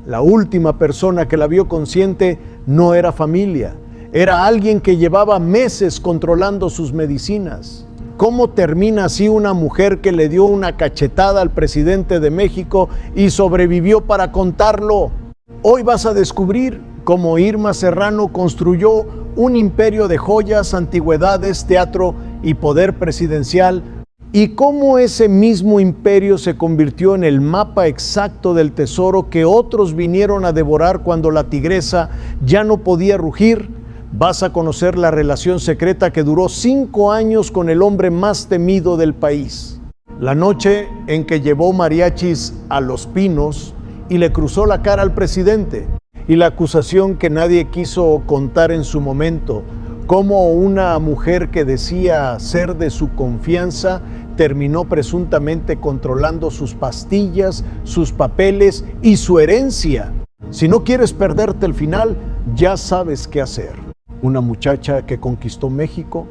La última persona que la vio consciente no era familia, era alguien que llevaba meses controlando sus medicinas. ¿Cómo termina así una mujer que le dio una cachetada al presidente de México y sobrevivió para contarlo? Hoy vas a descubrir cómo Irma Serrano construyó un imperio de joyas, antigüedades, teatro y poder presidencial, y cómo ese mismo imperio se convirtió en el mapa exacto del tesoro que otros vinieron a devorar cuando la tigresa ya no podía rugir. Vas a conocer la relación secreta que duró 5 años con el hombre más temido del país. La noche en que llevó mariachis a Los Pinos y le cruzó la cara al presidente. Y la acusación que nadie quiso contar en su momento, cómo una mujer que decía ser de su confianza terminó presuntamente controlando sus pastillas, sus papeles y su herencia. Si no quieres perderte el final, ya sabes qué hacer. Una muchacha que conquistó México,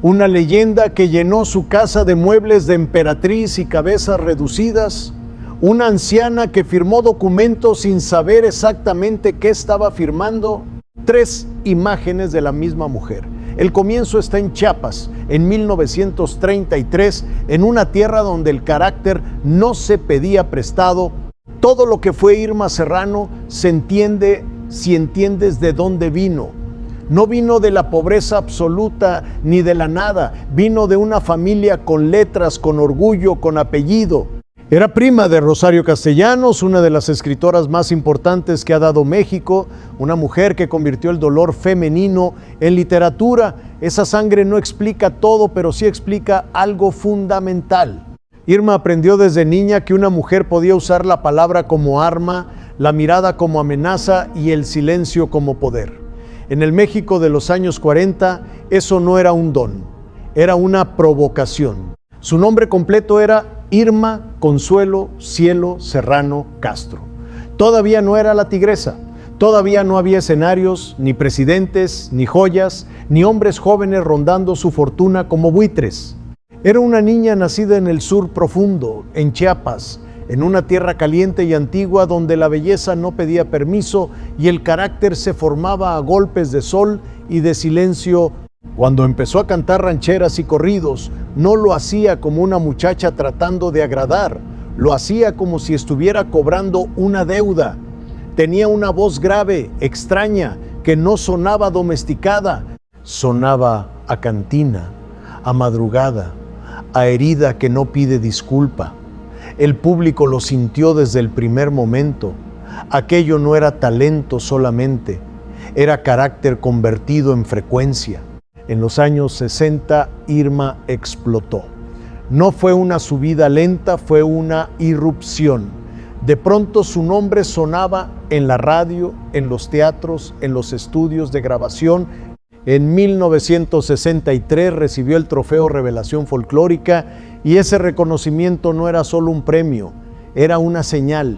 una leyenda que llenó su casa de muebles de emperatriz y cabezas reducidas, una anciana que firmó documentos sin saber exactamente qué estaba firmando. 3 imágenes de la misma mujer. El comienzo está en Chiapas, en 1933, en una tierra donde el carácter no se pedía prestado. Todo lo que fue Irma Serrano se entiende si entiendes de dónde vino. No vino de la pobreza absoluta ni de la nada, vino de una familia con letras, con orgullo, con apellido. Era prima de Rosario Castellanos, una de las escritoras más importantes que ha dado México, una mujer que convirtió el dolor femenino en literatura. Esa sangre no explica todo, pero sí explica algo fundamental. Irma aprendió desde niña que una mujer podía usar la palabra como arma, la mirada como amenaza y el silencio como poder. En el México de los años 40, eso no era un don, era una provocación. Su nombre completo era Irma Consuelo Cielo Serrano Castro. Todavía no era la tigresa, todavía no había escenarios, ni presidentes, ni joyas, ni hombres jóvenes rondando su fortuna como buitres. Era una niña nacida en el sur profundo, en Chiapas, en una tierra caliente y antigua donde la belleza no pedía permiso y el carácter se formaba a golpes de sol y de silencio. Cuando empezó a cantar rancheras y corridos, no lo hacía como una muchacha tratando de agradar, lo hacía como si estuviera cobrando una deuda. Tenía una voz grave, extraña, que no sonaba domesticada, sonaba a cantina, a madrugada, a herida que no pide disculpa. El público lo sintió desde el primer momento. Aquello no era talento solamente, era carácter convertido en frecuencia. En los años 60, Irma explotó. No fue una subida lenta, fue una irrupción. De pronto su nombre sonaba en la radio, en los teatros, en los estudios de grabación. En 1963 recibió el trofeo Revelación Folclórica y ese reconocimiento no era solo un premio, era una señal.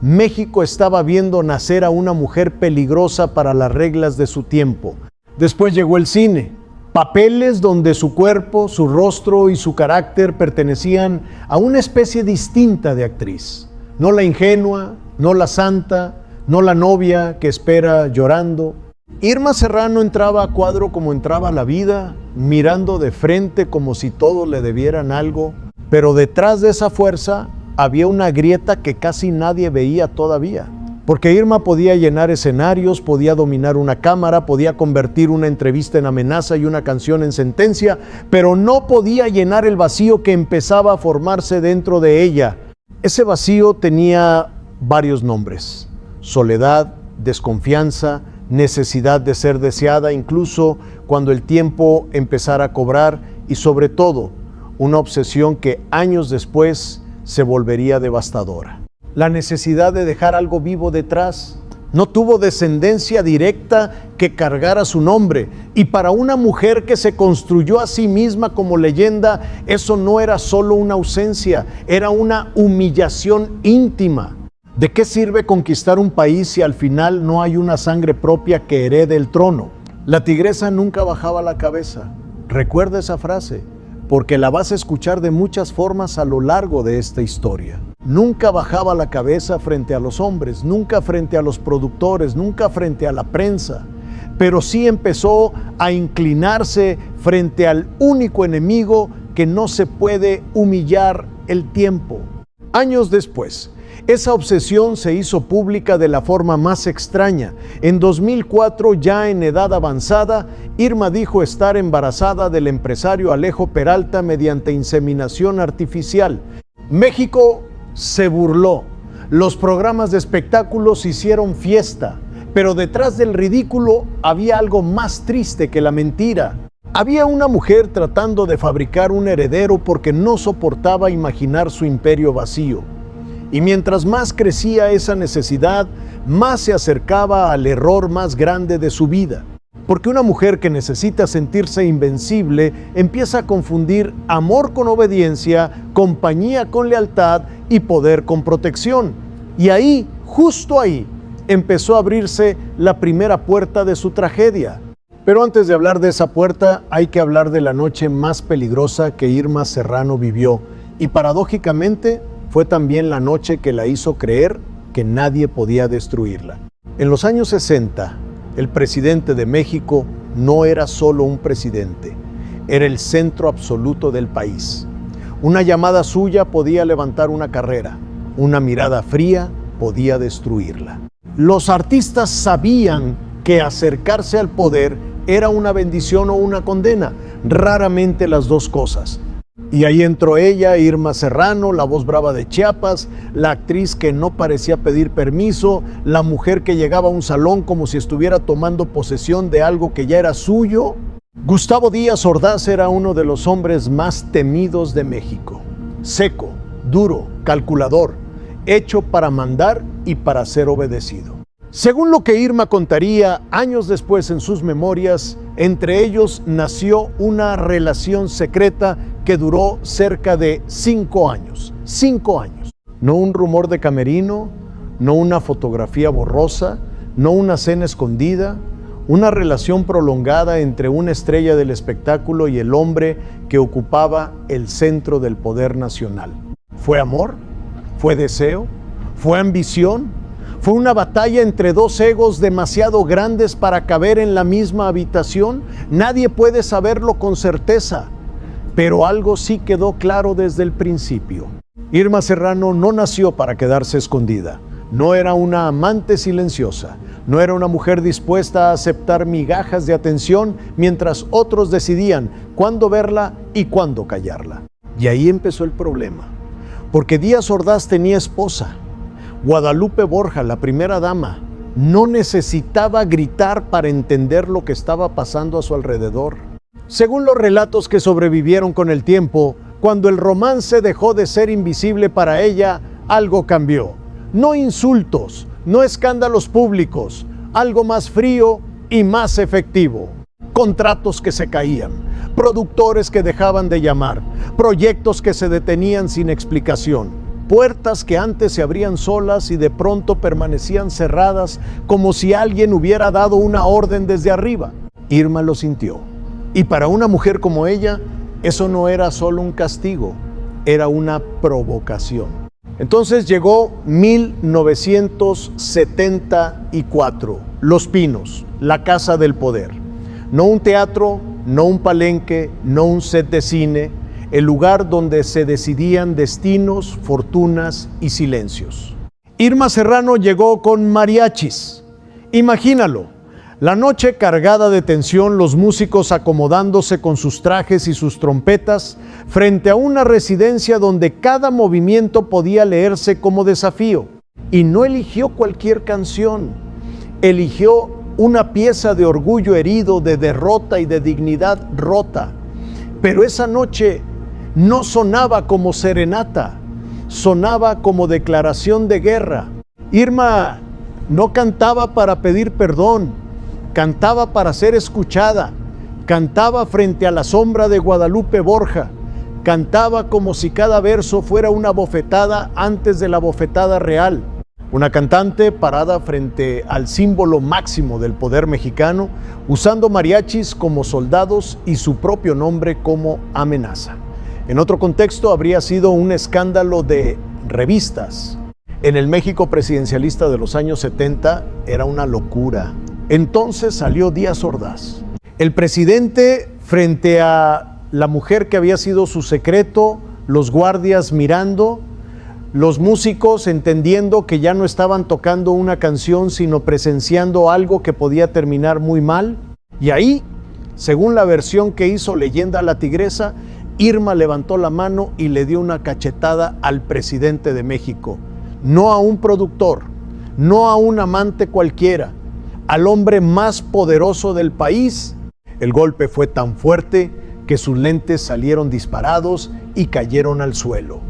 México estaba viendo nacer a una mujer peligrosa para las reglas de su tiempo. Después llegó el cine. Papeles donde su cuerpo, su rostro y su carácter pertenecían a una especie distinta de actriz. No la ingenua, no la santa, no la novia que espera llorando. Irma Serrano entraba a cuadro como entraba la vida, mirando de frente como si todos le debieran algo, pero detrás de esa fuerza había una grieta que casi nadie veía todavía. Porque Irma podía llenar escenarios, podía dominar una cámara, podía convertir una entrevista en amenaza y una canción en sentencia, pero no podía llenar el vacío que empezaba a formarse dentro de ella. Ese vacío tenía varios nombres: soledad, desconfianza, necesidad de ser deseada, incluso cuando el tiempo empezara a cobrar, y sobre todo, una obsesión que años después se volvería devastadora. La necesidad de dejar algo vivo detrás. No tuvo descendencia directa que cargara su nombre, y para una mujer que se construyó a sí misma como leyenda, eso no era solo una ausencia, era una humillación íntima. ¿De qué sirve conquistar un país si al final no hay una sangre propia que herede el trono? La tigresa nunca bajaba la cabeza. Recuerda esa frase, porque la vas a escuchar de muchas formas a lo largo de esta historia. nunca bajaba la cabeza frente a los hombres, nunca frente a los productores, nunca frente a la prensa, pero sí empezó a inclinarse frente al único enemigo que no se puede humillar: el tiempo. Años después, esa obsesión se hizo pública de la forma más extraña. En 2004, ya en edad avanzada, Irma dijo estar embarazada del empresario Alejo Peralta mediante inseminación artificial. México se burló. Los programas de espectáculos hicieron fiesta, pero detrás del ridículo había algo más triste que la mentira. Había una mujer tratando de fabricar un heredero porque no soportaba imaginar su imperio vacío. Y mientras más crecía esa necesidad, más se acercaba al error más grande de su vida. Porque una mujer que necesita sentirse invencible empieza a confundir amor con obediencia, compañía con lealtad y poder con protección. Y ahí, justo ahí, empezó a abrirse la primera puerta de su tragedia. Pero antes de hablar de esa puerta, hay que hablar de la noche más peligrosa que Irma Serrano vivió. Y paradójicamente, fue también la noche que la hizo creer que nadie podía destruirla. En los años 60, el presidente de México no era solo un presidente, era el centro absoluto del país. Una llamada suya podía levantar una carrera, una mirada fría podía destruirla. Los artistas sabían que acercarse al poder era una bendición o una condena, raramente las dos cosas. Y ahí entró ella, Irma Serrano, la voz brava de Chiapas, la actriz que no parecía pedir permiso, la mujer que llegaba a un salón como si estuviera tomando posesión de algo que ya era suyo. Gustavo Díaz Ordaz era uno de los hombres más temidos de México. Seco, duro, calculador, hecho para mandar y para ser obedecido. Según lo que Irma contaría años después en sus memorias, entre ellos nació una relación secreta que duró cerca de 5 años. 5 años. No un rumor de camerino, no una fotografía borrosa, no una cena escondida, una relación prolongada entre una estrella del espectáculo y el hombre que ocupaba el centro del poder nacional. ¿Fue amor? ¿Fue deseo? ¿Fue ambición? ¿Fue una batalla entre dos egos demasiado grandes para caber en la misma habitación? Nadie puede saberlo con certeza, pero algo sí quedó claro desde el principio. Irma Serrano no nació para quedarse escondida. No era una amante silenciosa. No era una mujer dispuesta a aceptar migajas de atención mientras otros decidían cuándo verla y cuándo callarla. Y ahí empezó el problema, porque Díaz Ordaz tenía esposa. Guadalupe Borja, la primera dama, no necesitaba gritar para entender lo que estaba pasando a su alrededor. Según los relatos que sobrevivieron con el tiempo, cuando el romance dejó de ser invisible para ella, algo cambió. No insultos, no escándalos públicos, algo más frío y más efectivo. Contratos que se caían, productores que dejaban de llamar, proyectos que se detenían sin explicación. Puertas que antes se abrían solas y de pronto permanecían cerradas como si alguien hubiera dado una orden desde arriba. Irma lo sintió. Y para una mujer como ella, eso no era solo un castigo, era una provocación. Entonces llegó 1974, Los Pinos, la Casa del Poder. No un teatro, no un palenque, no un set de cine, el lugar donde se decidían destinos, fortunas y silencios. Irma Serrano llegó con mariachis. Imagínalo, la noche cargada de tensión, los músicos acomodándose con sus trajes y sus trompetas frente a una residencia donde cada movimiento podía leerse como desafío. Y no eligió cualquier canción, eligió una pieza de orgullo herido, de derrota y de dignidad rota. Pero esa noche no sonaba como serenata, sonaba como declaración de guerra. Irma no cantaba para pedir perdón, cantaba para ser escuchada, cantaba frente a la sombra de Guadalupe Borja, cantaba como si cada verso fuera una bofetada antes de la bofetada real. Una cantante parada frente al símbolo máximo del poder mexicano, usando mariachis como soldados y su propio nombre como amenaza. En otro contexto habría sido un escándalo de revistas. En el México presidencialista de los años 70 era una locura. Entonces salió Díaz Ordaz. El presidente frente a la mujer que había sido su secreto, los guardias mirando, los músicos entendiendo que ya no estaban tocando una canción, sino presenciando algo que podía terminar muy mal. Y ahí, según la versión que hizo Leyenda La Tigresa, Irma levantó la mano y le dio una cachetada al presidente de México. No a un productor, no a un amante cualquiera, al hombre más poderoso del país. El golpe fue tan fuerte que sus lentes salieron disparados y cayeron al suelo.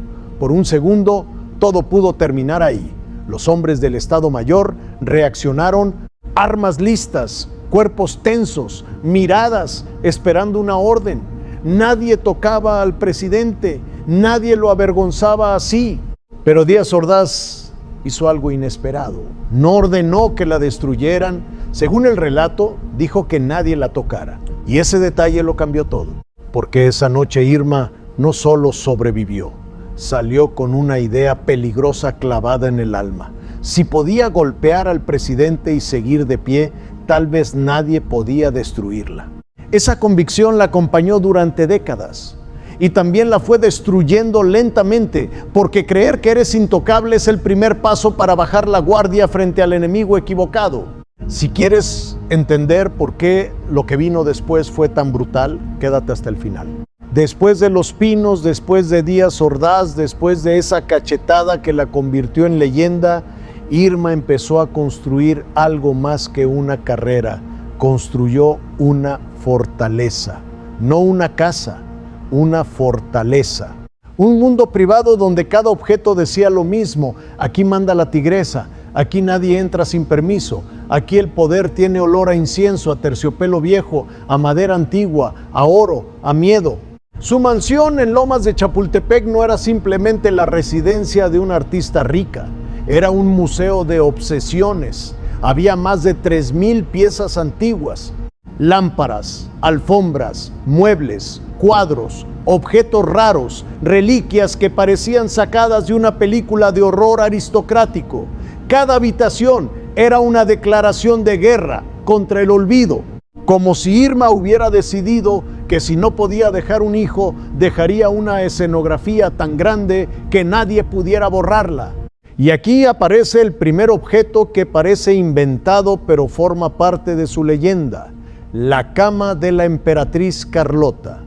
Por un segundo, todo pudo terminar ahí. Los hombres del Estado Mayor reaccionaron, armas listas, cuerpos tensos, miradas esperando una orden. Nadie tocaba al presidente, nadie lo avergonzaba así. Pero Díaz Ordaz hizo algo inesperado. No ordenó que la destruyeran. Según el relato, dijo que nadie la tocara. Y ese detalle lo cambió todo. Porque esa noche Irma no solo sobrevivió, salió con una idea peligrosa clavada en el alma. Si podía golpear al presidente y seguir de pie, tal vez nadie podía destruirla. Esa convicción la acompañó durante décadas y también la fue destruyendo lentamente, porque creer que eres intocable es el primer paso para bajar la guardia frente al enemigo equivocado. Si quieres entender por qué lo que vino después fue tan brutal, quédate hasta el final. Después de Los Pinos, después de Díaz Ordaz, después de esa cachetada que la convirtió en leyenda, Irma empezó a construir algo más que una carrera. Construyó una fortaleza, no una casa, una fortaleza. Un mundo privado donde cada objeto decía lo mismo. Aquí manda la tigresa, aquí nadie entra sin permiso, aquí el poder tiene olor a incienso, a terciopelo viejo, a madera antigua, a oro, a miedo. Su mansión en Lomas de Chapultepec no era simplemente la residencia de una artista rica, era un museo de obsesiones. Había más de 3,000 piezas antiguas, lámparas, alfombras, muebles, cuadros, objetos raros, reliquias que parecían sacadas de una película de horror aristocrático. Cada habitación era una declaración de guerra contra el olvido, como si Irma hubiera decidido que si no podía dejar un hijo, dejaría una escenografía tan grande que nadie pudiera borrarla. Y aquí aparece el primer objeto que parece inventado, pero forma parte de su leyenda: la cama de la emperatriz Carlota.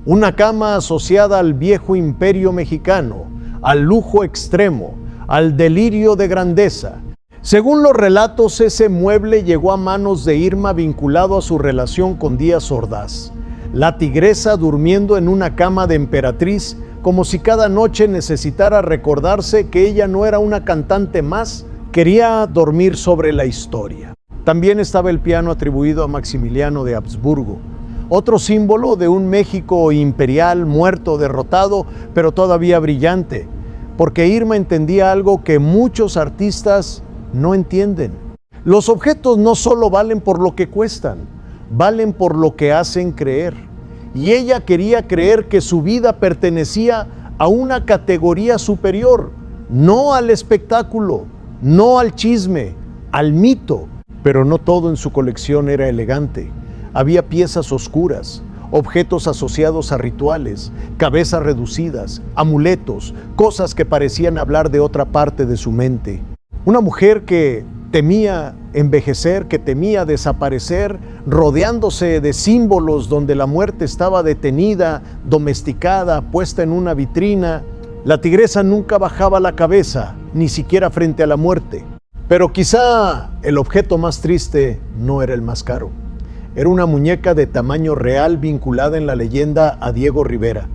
Una cama asociada al viejo imperio mexicano, al lujo extremo, al delirio de grandeza. Según los relatos, ese mueble llegó a manos de Irma vinculado a su relación con Díaz Ordaz. La tigresa durmiendo en una cama de emperatriz, como si cada noche necesitara recordarse que ella no era una cantante más, quería dormir sobre la historia. También estaba el piano atribuido a Maximiliano de Habsburgo, otro símbolo de un México imperial muerto, derrotado, pero todavía brillante, porque Irma entendía algo que muchos artistas no entienden. Los objetos no solo valen por lo que cuestan, valen por lo que hacen creer. Y ella quería creer que su vida pertenecía a una categoría superior, no al espectáculo, no al chisme, al mito. Pero no todo en su colección era elegante. Había piezas oscuras, objetos asociados a rituales, cabezas reducidas, amuletos, cosas que parecían hablar de otra parte de su mente. Una mujer que temía envejecer, que temía desaparecer, rodeándose de símbolos donde la muerte estaba detenida, domesticada, puesta en una vitrina. La tigresa nunca bajaba la cabeza, ni siquiera frente a la muerte. Pero quizá el objeto más triste no era el más caro. Era una muñeca de tamaño real vinculada en la leyenda a Diego Rivera.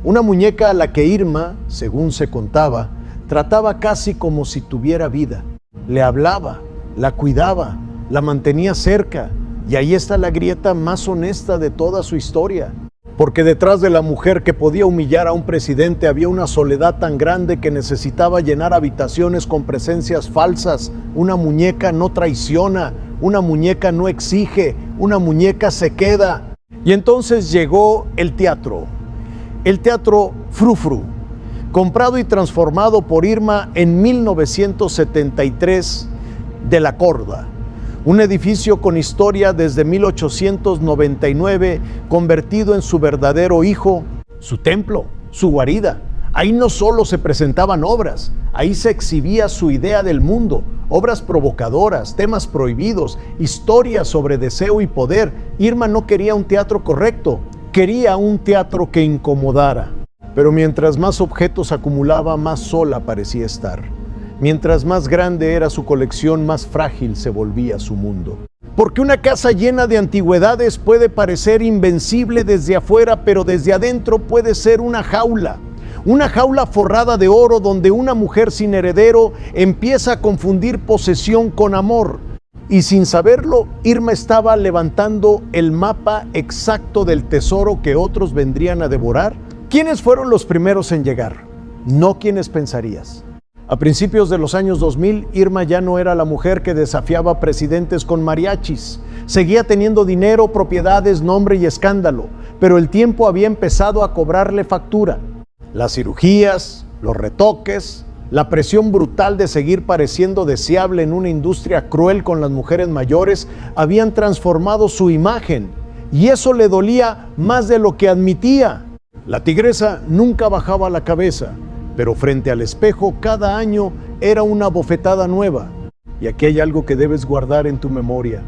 Una muñeca a la que Irma, según se contaba, trataba casi como si tuviera vida. Le hablaba, la cuidaba, la mantenía cerca. Y ahí está la grieta más honesta de toda su historia. Porque detrás de la mujer que podía humillar a un presidente había una soledad tan grande que necesitaba llenar habitaciones con presencias falsas. Una muñeca no traiciona, una muñeca no exige, una muñeca se queda. Y entonces llegó el teatro frufru, comprado y transformado por Irma en 1973 de La Corda. Un edificio con historia desde 1899, convertido en su verdadero hijo, su templo, su guarida. Ahí no solo se presentaban obras, ahí se exhibía su idea del mundo, obras provocadoras, temas prohibidos, historias sobre deseo y poder. Irma no quería un teatro correcto, quería un teatro que incomodara. Pero mientras más objetos acumulaba, más sola parecía estar. Mientras más grande era su colección, más frágil se volvía su mundo. Porque una casa llena de antigüedades puede parecer invencible desde afuera, pero desde adentro puede ser una jaula. Una jaula forrada de oro donde una mujer sin heredero empieza a confundir posesión con amor. Y sin saberlo, Irma estaba levantando el mapa exacto del tesoro que otros vendrían a devorar. ¿Quiénes fueron los primeros en llegar? No quienes pensarías. A principios de los años 2000, Irma ya no era la mujer que desafiaba presidentes con mariachis. Seguía teniendo dinero, propiedades, nombre y escándalo, pero el tiempo había empezado a cobrarle factura. Las cirugías, los retoques, la presión brutal de seguir pareciendo deseable en una industria cruel con las mujeres mayores habían transformado su imagen, y eso le dolía más de lo que admitía. La tigresa nunca bajaba la cabeza, pero frente al espejo cada año era una bofetada nueva. Y aquí hay algo que debes guardar en tu memoria.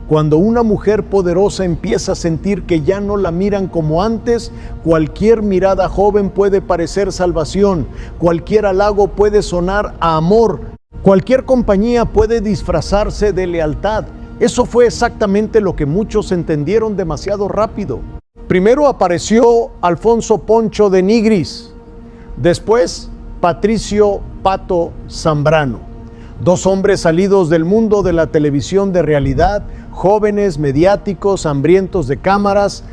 Cuando una mujer poderosa empieza a sentir que ya no la miran como antes, cualquier mirada joven puede parecer salvación, cualquier halago puede sonar a amor, cualquier compañía puede disfrazarse de lealtad. Eso fue exactamente lo que muchos entendieron demasiado rápido. Primero apareció Alfonso Poncho de Nigris, después Patricio Pato Zambrano. Dos hombres salidos del mundo de la televisión de realidad, jóvenes, mediáticos, hambrientos de cámaras.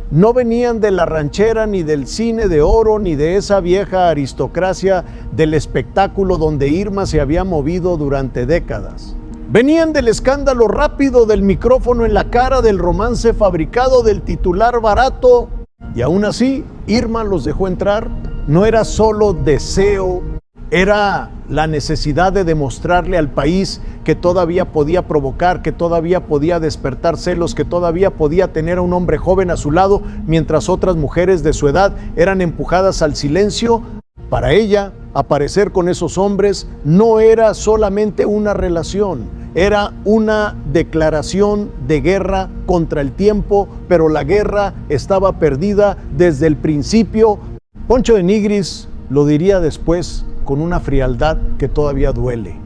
No venían de la ranchera, ni del cine de oro, ni de esa vieja aristocracia del espectáculo donde Irma se había movido durante décadas. Venían del escándalo rápido, del micrófono en la cara, del romance fabricado, del titular barato. Y aún así, Irma los dejó entrar. No era solo deseo, era la necesidad de demostrarle al país que todavía podía provocar, que todavía podía despertar celos, que todavía podía tener a un hombre joven a su lado, mientras otras mujeres de su edad eran empujadas al silencio. Para ella, aparecer con esos hombres no era solamente una relación, era una declaración de guerra contra el tiempo, pero la guerra estaba perdida desde el principio. Poncho de Nigris lo diría después con una frialdad que todavía duele,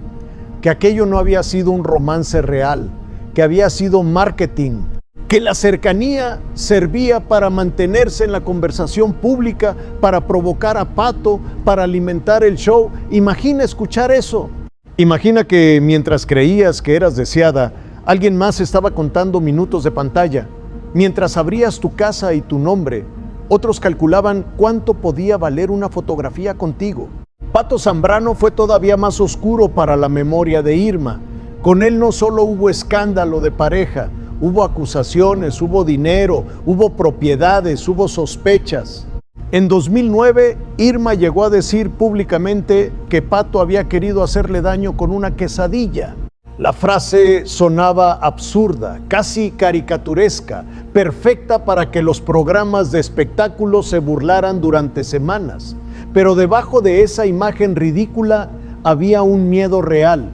que aquello no había sido un romance real, que había sido marketing, que la cercanía servía para mantenerse en la conversación pública, para provocar a Pato, para alimentar el show. Imagina escuchar eso. Imagina que mientras creías que eras deseada, alguien más estaba contando minutos de pantalla. Mientras abrías tu casa y tu nombre, otros calculaban cuánto podía valer una fotografía contigo. Pato Zambrano fue todavía más oscuro para la memoria de Irma. Con él no solo hubo escándalo de pareja, hubo acusaciones, hubo dinero, hubo propiedades, hubo sospechas. En 2009, Irma llegó a decir públicamente que Pato había querido hacerle daño con una quesadilla. La frase sonaba absurda, casi caricaturesca, perfecta para que los programas de espectáculos se burlaran durante semanas. Pero debajo de esa imagen ridícula había un miedo real.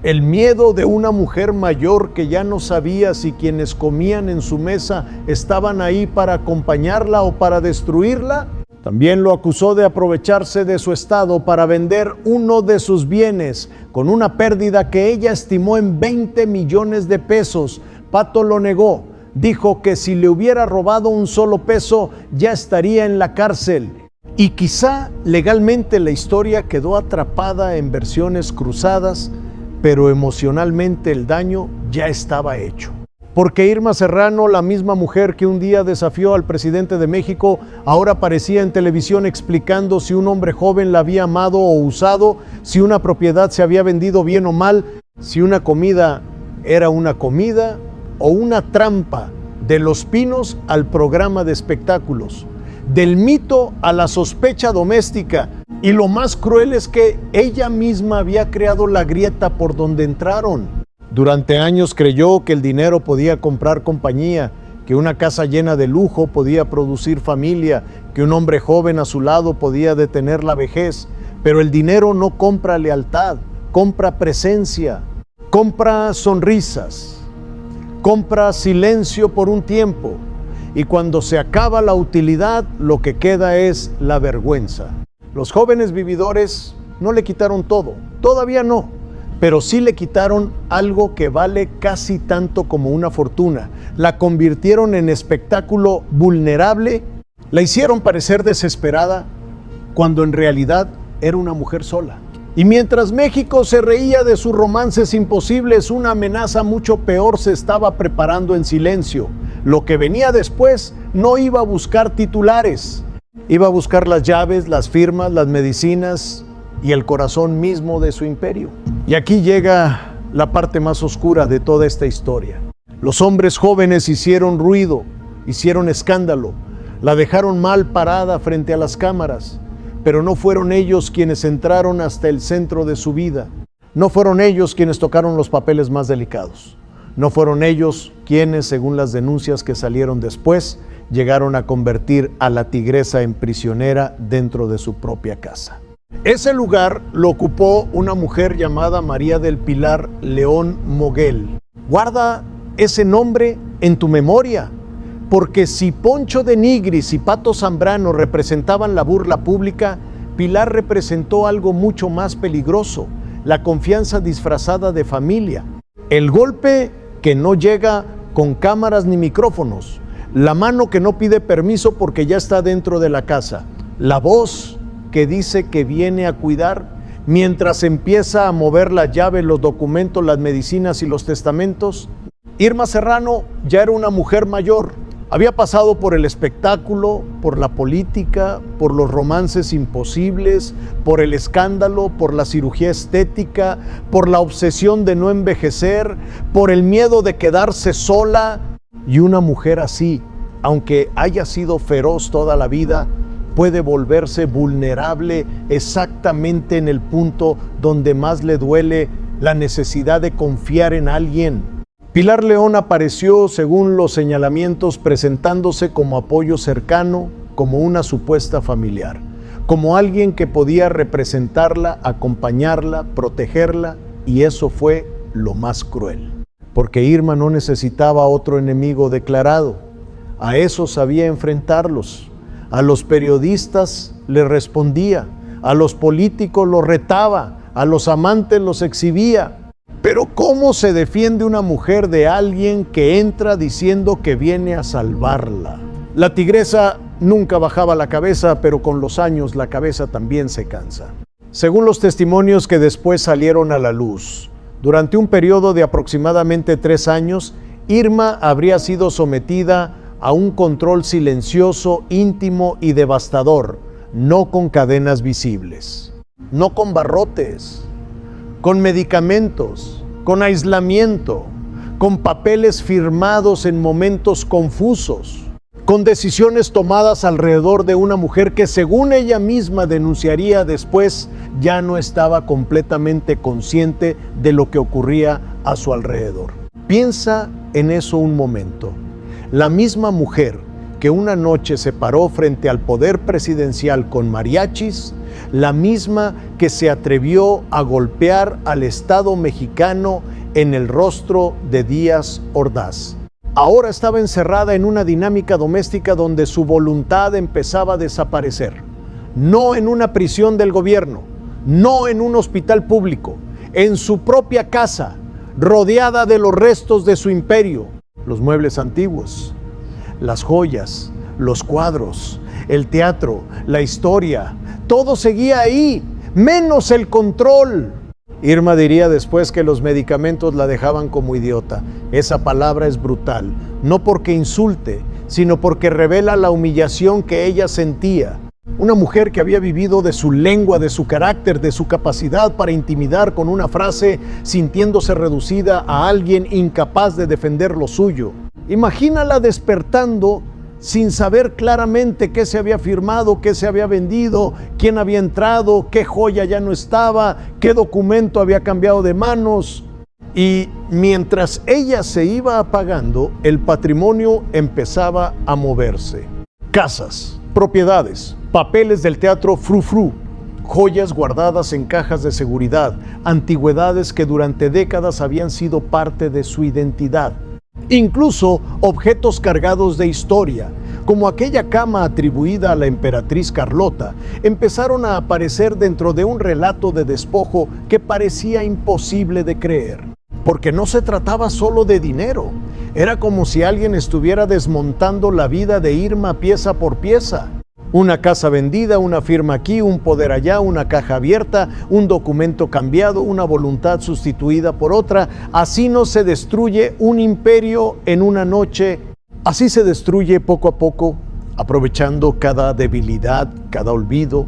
El miedo de una mujer mayor que ya no sabía si quienes comían en su mesa estaban ahí para acompañarla o para destruirla. También lo acusó de aprovecharse de su estado para vender uno de sus bienes con una pérdida que ella estimó en 20 millones de pesos. Pato lo negó. Dijo que si le hubiera robado un solo peso ya estaría en la cárcel. Y quizá legalmente la historia quedó atrapada en versiones cruzadas, pero emocionalmente el daño ya estaba hecho. Porque Irma Serrano, la misma mujer que un día desafió al presidente de México, ahora aparecía en televisión explicando si un hombre joven la había amado o usado, si una propiedad se había vendido bien o mal, si una comida era una comida o una trampa. De Los Pinos al programa de espectáculos, del mito a la sospecha doméstica. Y lo más cruel es que ella misma había creado la grieta por donde entraron. Durante años creyó que el dinero podía comprar compañía, que una casa llena de lujo podía producir familia, que un hombre joven a su lado podía detener la vejez. Pero el dinero no compra lealtad, compra presencia, compra sonrisas, compra silencio por un tiempo. Y cuando se acaba la utilidad, lo que queda es la vergüenza. Los jóvenes vividores no le quitaron todo, todavía no, pero sí le quitaron algo que vale casi tanto como una fortuna. La convirtieron en espectáculo vulnerable, la hicieron parecer desesperada, cuando en realidad era una mujer sola. Y mientras México se reía de sus romances imposibles, una amenaza mucho peor se estaba preparando en silencio. Lo que venía después no iba a buscar titulares. Iba a buscar las llaves, las firmas, las medicinas y el corazón mismo de su imperio. Y aquí llega la parte más oscura de toda esta historia. Los hombres jóvenes hicieron ruido, hicieron escándalo, la dejaron mal parada frente a las cámaras, pero no fueron ellos quienes entraron hasta el centro de su vida. No fueron ellos quienes tocaron los papeles más delicados. No fueron ellos quienes, según las denuncias que salieron después, llegaron a convertir a la tigresa en prisionera dentro de su propia casa. Ese lugar lo ocupó una mujer llamada María del Pilar León Moguel. Guarda ese nombre en tu memoria, porque si Poncho de Nigris y Pato Zambrano representaban la burla pública, Pilar representó algo mucho más peligroso, la confianza disfrazada de familia. El golpe que no llega con cámaras ni micrófonos, la mano que no pide permiso porque ya está dentro de la casa, la voz que dice que viene a cuidar mientras empieza a mover la llave, los documentos, las medicinas y los testamentos. Irma Serrano ya era una mujer mayor, había pasado por el espectáculo, por la política, por los romances imposibles, por el escándalo, por la cirugía estética, por la obsesión de no envejecer, por el miedo de quedarse sola. Y una mujer así, aunque haya sido feroz toda la vida, puede volverse vulnerable exactamente en el punto donde más le duele la necesidad de confiar en alguien. Pilar León apareció, según los señalamientos, presentándose como apoyo cercano, como una supuesta familiar, como alguien que podía representarla, acompañarla, protegerla, y eso fue lo más cruel. Porque Irma no necesitaba otro enemigo declarado, a eso sabía enfrentarlos. A los periodistas les respondía, a los políticos los retaba, a los amantes los exhibía. Pero ¿cómo se defiende una mujer de alguien que entra diciendo que viene a salvarla? La tigresa nunca bajaba la cabeza, pero con los años la cabeza también se cansa. Según los testimonios que después salieron a la luz, durante un periodo de aproximadamente 3 años, Irma habría sido sometida a un control silencioso, íntimo y devastador, no con cadenas visibles, no con barrotes, con medicamentos, con aislamiento, con papeles firmados en momentos confusos, con decisiones tomadas alrededor de una mujer que, según ella misma denunciaría después, ya no estaba completamente consciente de lo que ocurría a su alrededor. Piensa en eso un momento. La misma mujer que una noche se paró frente al poder presidencial con mariachis, la misma que se atrevió a golpear al Estado mexicano en el rostro de Díaz Ordaz. Ahora estaba encerrada en una dinámica doméstica donde su voluntad empezaba a desaparecer. No en una prisión del gobierno, no en un hospital público, en su propia casa, rodeada de los restos de su imperio, los muebles antiguos, las joyas, los cuadros, el teatro, la historia, todo seguía ahí, menos el control. Irma diría después que los medicamentos la dejaban como idiota. Esa palabra es brutal, no porque insulte, sino porque revela la humillación que ella sentía. Una mujer que había vivido de su lengua, de su carácter, de su capacidad para intimidar con una frase, sintiéndose reducida a alguien incapaz de defender lo suyo. Imagínala despertando sin saber claramente qué se había firmado, qué se había vendido, quién había entrado, qué joya ya no estaba, qué documento había cambiado de manos. Y mientras ella se iba apagando, el patrimonio empezaba a moverse. Casas, propiedades, papeles del teatro Frou-Frou, joyas guardadas en cajas de seguridad, antigüedades que durante décadas habían sido parte de su identidad. Incluso objetos cargados de historia, como aquella cama atribuida a la emperatriz Carlota, empezaron a aparecer dentro de un relato de despojo que parecía imposible de creer. Porque no se trataba solo de dinero, era como si alguien estuviera desmontando la vida de Irma pieza por pieza. Una casa vendida, una firma aquí, un poder allá, una caja abierta, un documento cambiado, una voluntad sustituida por otra. Así no se destruye un imperio en una noche. Así se destruye poco a poco, aprovechando cada debilidad, cada olvido,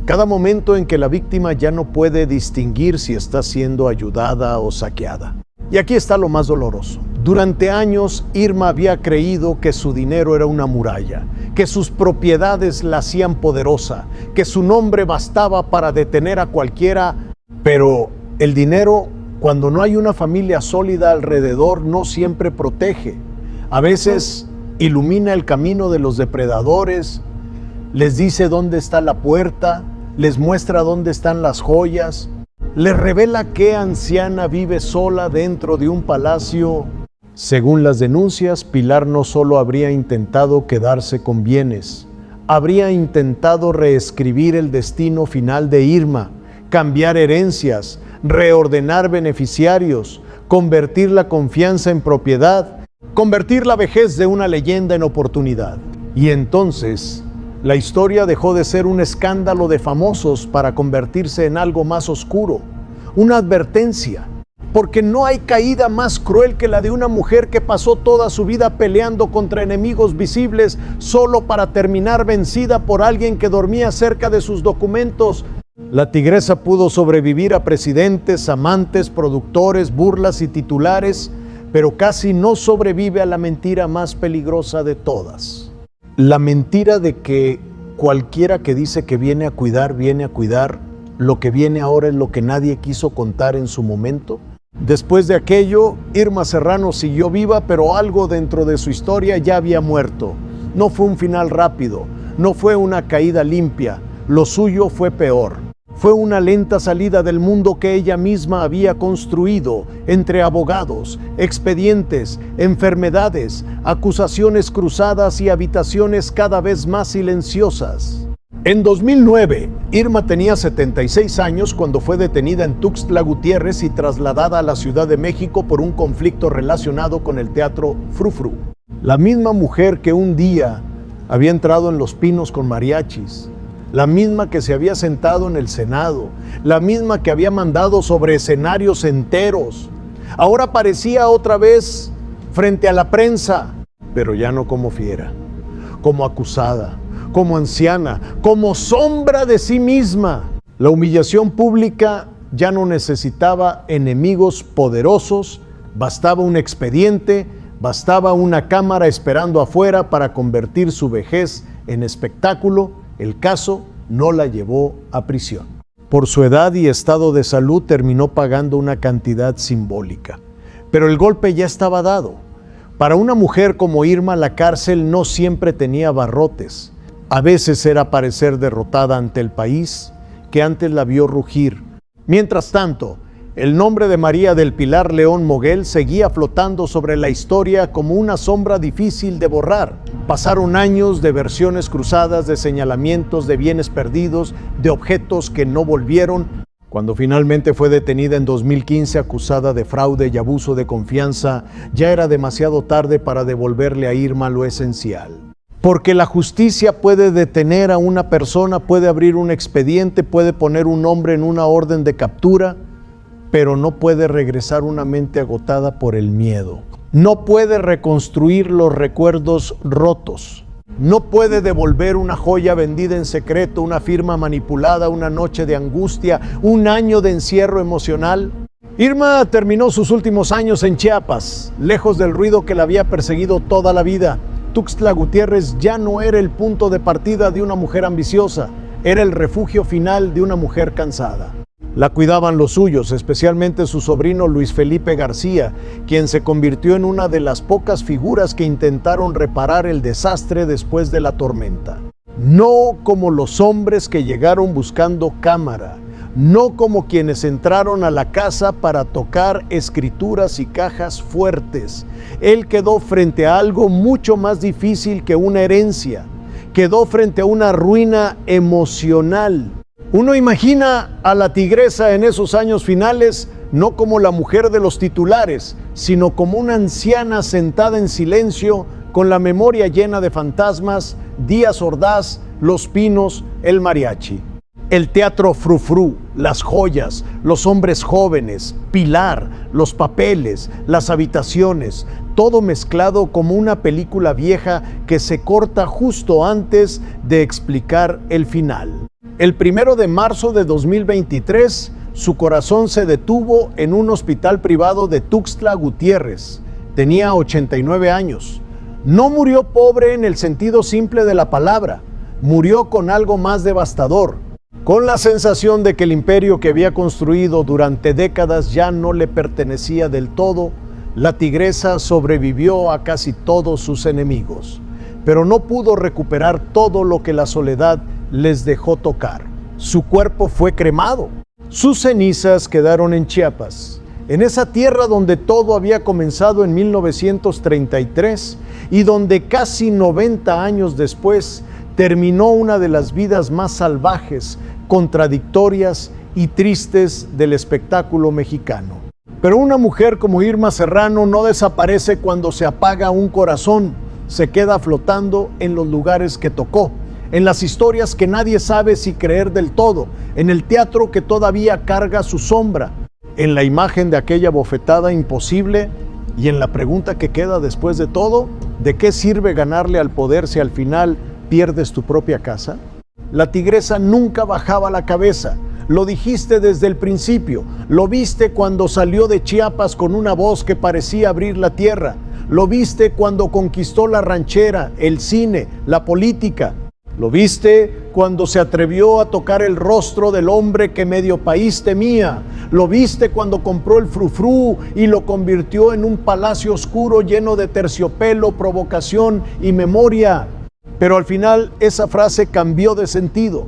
cada momento en que la víctima ya no puede distinguir si está siendo ayudada o saqueada. Y aquí está lo más doloroso. Durante años, Irma había creído que su dinero era una muralla, que sus propiedades la hacían poderosa, que su nombre bastaba para detener a cualquiera. Pero el dinero, cuando no hay una familia sólida alrededor, no siempre protege. A veces ilumina el camino de los depredadores, les dice dónde está la puerta, les muestra dónde están las joyas, les revela qué anciana vive sola dentro de un palacio. Según las denuncias, Pilar no solo habría intentado quedarse con bienes, habría intentado reescribir el destino final de Irma, cambiar herencias, reordenar beneficiarios, convertir la confianza en propiedad, convertir la vejez de una leyenda en oportunidad. Y entonces, la historia dejó de ser un escándalo de famosos para convertirse en algo más oscuro, una advertencia. Porque no hay caída más cruel que la de una mujer que pasó toda su vida peleando contra enemigos visibles solo para terminar vencida por alguien que dormía cerca de sus documentos. La tigresa pudo sobrevivir a presidentes, amantes, productores, burlas y titulares, pero casi no sobrevive a la mentira más peligrosa de todas. La mentira de que cualquiera que dice que viene a cuidar, lo que viene ahora es lo que nadie quiso contar en su momento. Después de aquello, Irma Serrano siguió viva, pero algo dentro de su historia ya había muerto. No fue un final rápido, no fue una caída limpia, lo suyo fue peor. Fue una lenta salida del mundo que ella misma había construido entre abogados, expedientes, enfermedades, acusaciones cruzadas y habitaciones cada vez más silenciosas. En 2009, Irma tenía 76 años cuando fue detenida en Tuxtla Gutiérrez y trasladada a la Ciudad de México por un conflicto relacionado con el teatro Frou-Frou. La misma mujer que un día había entrado en Los Pinos con mariachis, la misma que se había sentado en el Senado, la misma que había mandado sobre escenarios enteros. Ahora aparecía otra vez frente a la prensa, pero ya no como fiera, como acusada, como anciana, como sombra de sí misma. La humillación pública ya no necesitaba enemigos poderosos, bastaba un expediente, bastaba una cámara esperando afuera para convertir su vejez en espectáculo. El caso no la llevó a prisión. Por su edad y estado de salud terminó pagando una cantidad simbólica. Pero el golpe ya estaba dado. Para una mujer como Irma, la cárcel no siempre tenía barrotes. A veces era parecer derrotada ante el país que antes la vio rugir. Mientras tanto, el nombre de María del Pilar León Moguel seguía flotando sobre la historia como una sombra difícil de borrar. Pasaron años de versiones cruzadas, de señalamientos, de bienes perdidos, de objetos que no volvieron. Cuando finalmente fue detenida en 2015 acusada de fraude y abuso de confianza, ya era demasiado tarde para devolverle a Irma lo esencial. Porque la justicia puede detener a una persona, puede abrir un expediente, puede poner un nombre en una orden de captura, pero no puede regresar una mente agotada por el miedo. No puede reconstruir los recuerdos rotos. No puede devolver una joya vendida en secreto, una firma manipulada, una noche de angustia, un año de encierro emocional. Irma terminó sus últimos años en Chiapas, lejos del ruido que la había perseguido toda la vida, Tuxtla Gutiérrez ya no era el punto de partida de una mujer ambiciosa, era el refugio final de una mujer cansada. La cuidaban los suyos, especialmente su sobrino Luis Felipe García, quien se convirtió en una de las pocas figuras que intentaron reparar el desastre después de la tormenta. No como los hombres que llegaron buscando cámara, no como quienes entraron a la casa para tocar escrituras y cajas fuertes. Él quedó frente a algo mucho más difícil que una herencia. Quedó frente a una ruina emocional. Uno imagina a la tigresa en esos años finales no como la mujer de los titulares, sino como una anciana sentada en silencio, con la memoria llena de fantasmas, Díaz Ordaz, Los Pinos, el mariachi. El teatro frufrú, las joyas, los hombres jóvenes, Pilar, los papeles, las habitaciones, todo mezclado como una película vieja que se corta justo antes de explicar el final. El 1 de marzo de 2023, su corazón se detuvo en un hospital privado de Tuxtla Gutiérrez. Tenía 89 años. No murió pobre en el sentido simple de la palabra, murió con algo más devastador, con la sensación de que el imperio que había construido durante décadas ya no le pertenecía del todo. La tigresa sobrevivió a casi todos sus enemigos, pero no pudo recuperar todo lo que la soledad les dejó tocar. Su cuerpo fue cremado. Sus cenizas quedaron en Chiapas, en esa tierra donde todo había comenzado en 1933 y donde casi 90 años después terminó una de las vidas más salvajes, contradictorias y tristes del espectáculo mexicano. Pero una mujer como Irma Serrano no desaparece cuando se apaga un corazón, se queda flotando en los lugares que tocó, en las historias que nadie sabe si creer del todo, en el teatro que todavía carga su sombra, en la imagen de aquella bofetada imposible y en la pregunta que queda después de todo: ¿de qué sirve ganarle al poder si al final pierdes tu propia casa? La tigresa nunca bajaba la cabeza. Lo dijiste desde el principio, lo viste cuando salió de Chiapas con una voz que parecía abrir la tierra, lo viste cuando conquistó la ranchera, el cine, la política, lo viste cuando se atrevió a tocar el rostro del hombre que medio país temía, lo viste cuando compró el frufrú y lo convirtió en un palacio oscuro lleno de terciopelo, provocación y memoria. Pero al final esa frase cambió de sentido.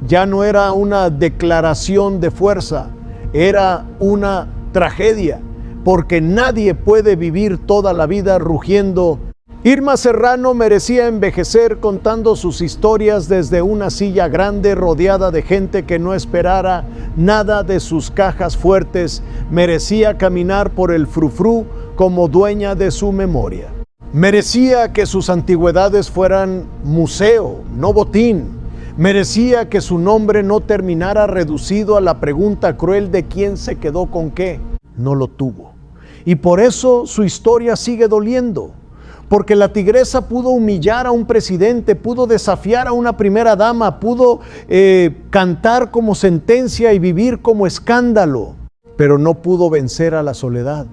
Ya no era una declaración de fuerza, era una tragedia, porque nadie puede vivir toda la vida rugiendo. Irma Serrano merecía envejecer contando sus historias desde una silla grande rodeada de gente que no esperara nada de sus cajas fuertes. Merecía caminar por el frufrú como dueña de su memoria. Merecía que sus antigüedades fueran museo, no botín. Merecía que su nombre no terminara reducido a la pregunta cruel de quién se quedó con qué. No lo tuvo. Y por eso su historia sigue doliendo. Porque la tigresa pudo humillar a un presidente, pudo desafiar a una primera dama, pudo cantar como sentencia y vivir como escándalo, pero no pudo vencer a la soledad.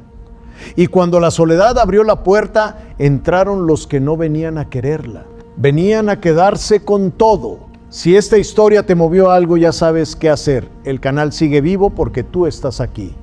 Y cuando la soledad abrió la puerta, entraron los que no venían a quererla, venían a quedarse con todo. Si esta historia te movió a algo, ya sabes qué hacer. El canal sigue vivo porque tú estás aquí.